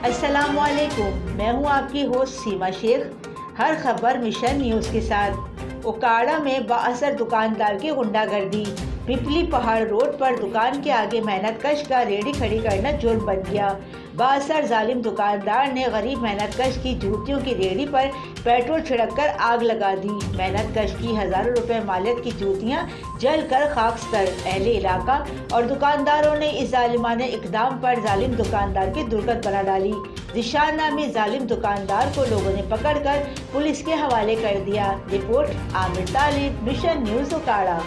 अस्सलामुअलैकुम, मैं हूं आपकी होस्ट सीमा शेख। हर खबर मिशन न्यूज़ के साथ। उकाड़ा में बाअसर दुकानदार की गुंडागर्दी। पिपली पहाड़ रोड पर दुकान के आगे मेहनतकश का रेहड़ी खड़ी करना जुर्म बन गया। बाअसर जालिम दुकानदार ने गरीब मेहनतकश की जूतियों की रेहड़ी पर पेट्रोल छिड़ककर आग लगा दी। मेहनतकश की हज़ारों रुपए मालियत की जूतियां जलकर खाकस्तर। अहले इलाका और दुकानदारों ने इस जालिमाने इकदाम पर जालिम दुकानदार की दुर्गत बना डाली। जिशान नामी जालिम दुकानदार को लोगों ने पकड़कर पुलिस के हवाले कर दिया। रिपोर्ट आमिर तालिब, मिशन न्यूज़ उकाड़ा।